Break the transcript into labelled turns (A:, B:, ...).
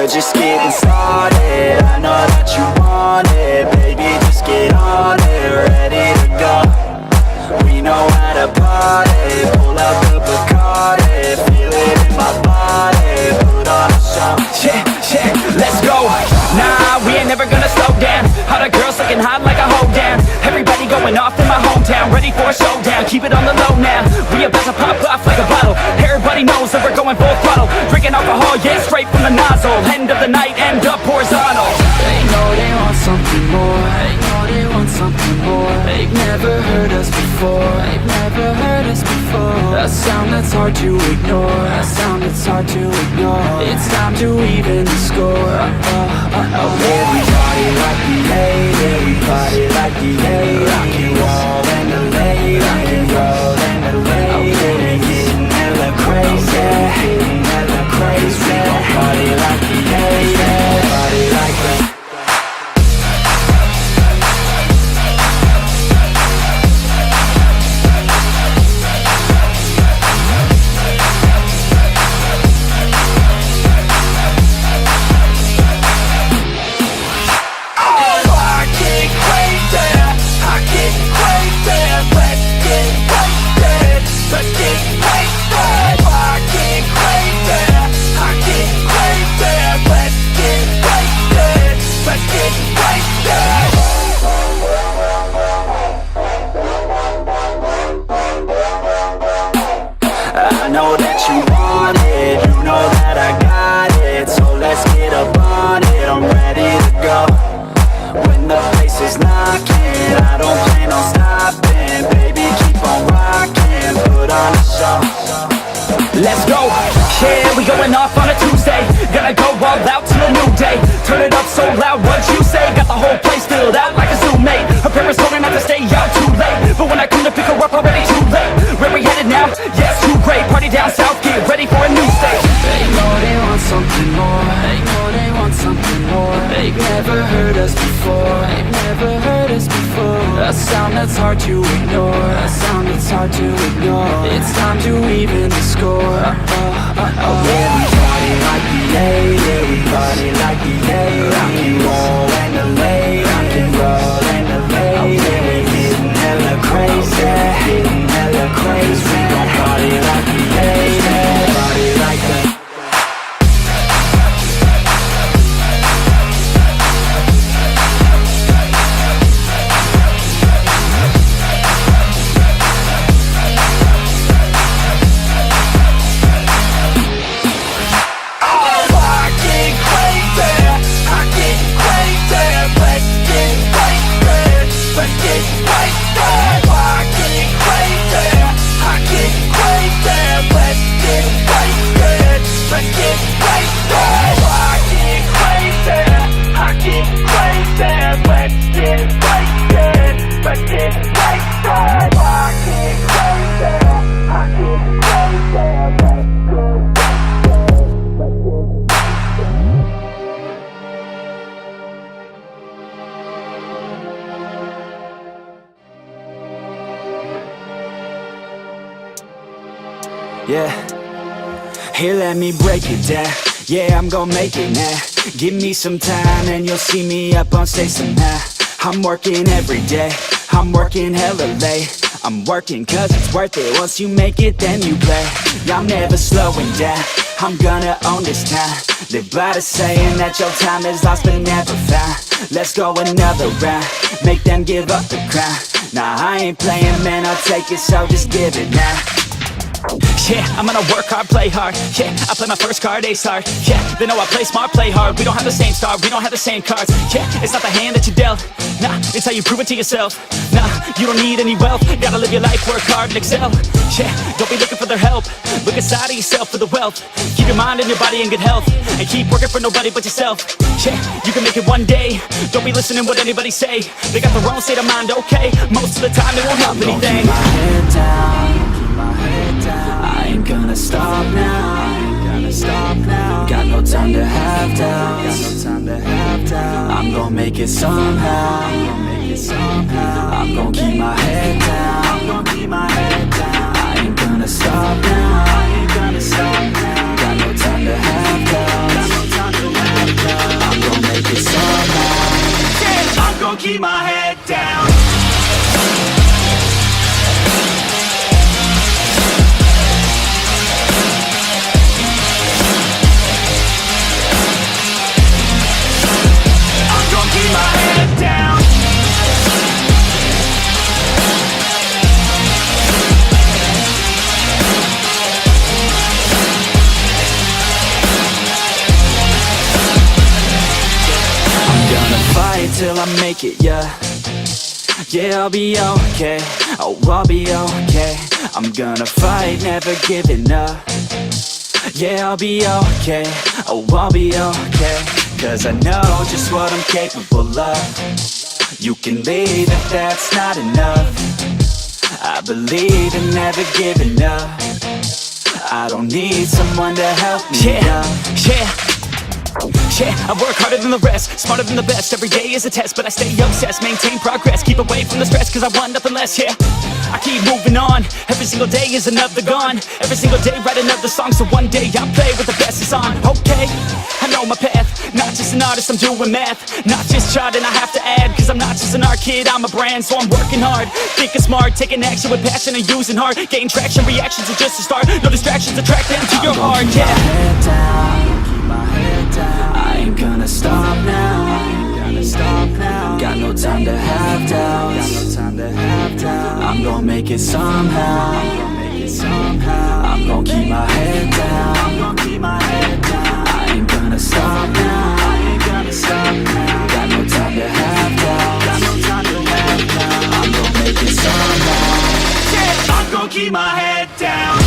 A: we're just getting started. I know that you want it, baby, just get on it. Ready to go, we know how to party. Pull out the Bacardi, feel it in my body. Put on a show,
B: yeah, yeah, let's go. Nah, we ain't never gonna slow down. All the girls looking hot like a hoe down. Everybody going off in my hometown, ready for a showdown. Keep it on the low now, we about to pop off like a bottle. Everybody knows that we're going full throttle. Drinking alcohol, yeah, straight from the nozzle. End of the night, end up horizontal.
A: They know they want something more. They know they want something more. They've never heard us before. They've never heard us before. A sound that's hard to ignore. A sound that's hard to ignore. It's time to even the score. We party like the 80s. We party like the 80s. Rock and roll and the late. Rock and roll and the late. Getting hella crazy. Getting hella crazy. We gon' party like the 80s. Party like the I know that you want it, you know that I got it. So let's get up on it, I'm ready to go. When the place is knocking, I don't plan on stopping. Baby, keep on rocking, put on a show.
B: Let's go, yeah, we going off on a Tuesday. Gonna go all out till a new day. Turn it up so loud, what you say? Got the whole place filled out like a Zoom mate. Her parents told her not to stay out too late, but when I come to pick her up, already too late. Where we headed now? Yeah, it's too great. Party down south, get ready for a new stage.
A: They know they want something more. They know they want something more. They've never heard us before. They've never heard us before. A sound that's hard to ignore. A sound that's hard to ignore. It's time to even the score. Yeah, we party like the 80s. We party like the 80s. Rock and roll and the late. Rock and roll and the late. We're getting hella crazy. Getting hella crazy. We gon' party like the 80s. Party like the yeah, here let me break it down. Yeah, I'm gon' make it now. Give me some time and you'll see me up on stage somehow. I'm working every day, I'm working hella late. I'm working cause it's worth it. Once you make it, then you play. Yeah, I'm never slowing down, I'm gonna own this town. Live by the saying that your time is lost but never found. Let's go another round, make them give up the crown. Nah, I ain't playing, man, I'll take it, so just give it now.
B: Yeah, I'm gonna work hard, play hard. Yeah, I play my first card, ace hard. Yeah, they know I play smart, play hard. We don't have the same star, we don't have the same cards. Yeah, it's not the hand that you dealt. Nah, it's how you prove it to yourself. Nah, you don't need any wealth. Gotta live your life, work hard and excel. Yeah, don't be looking for their help. Look inside of yourself for the wealth. Keep your mind and your body in good health. And keep working for nobody but yourself. Yeah, you can make it one day. Don't be listening what anybody say. They got their own state of mind, okay. Most of the time they won't help anything.
A: Keep my head down, keep my head down. I ain't gonna stop now, I ain't gonna stop now. Got no time to have doubts, got no time to have doubts. I'm gonna make it somehow, I'm gonna make it somehow. I'm gonna keep my head down, I'm gonna keep my head down. I ain't gonna stop now, I ain't gonna stop now. Got no time to have doubts, got no time to have doubts. till I make it, yeah. Yeah, I'll be okay, oh, I'll be okay. I'm gonna fight, never giving up. Yeah, I'll be okay, oh, I'll be okay. Cause I know just what I'm capable of. You can leave if that's not enough. I believe in never giving up. I don't need someone to help me up.
B: Yeah, I work harder than the rest, smarter than the best. Every day is a test, but I stay obsessed, maintain progress, keep away from the stress, cause I want nothing less, yeah. I keep moving on, every single day is another gone. Every single day write another song, so one day I'll play with the best is on. Okay, I know my path, not just an artist, I'm doing math. Not just charting, I have to add, cause I'm not just an art kid, I'm a brand. So I'm working hard, thinking smart, taking action with passion and using heart. Getting traction, reactions are just a start, no distractions, attract them to your heart, yeah.
A: Head down, keep my head down. I ain't gonna stop now. Got no time to have doubts. I'm gonna make it somehow. I'm gonna keep my head down. I ain't gonna stop now. Got no time to have doubts. I'm gonna make it somehow.
B: I'm gonna keep my head down.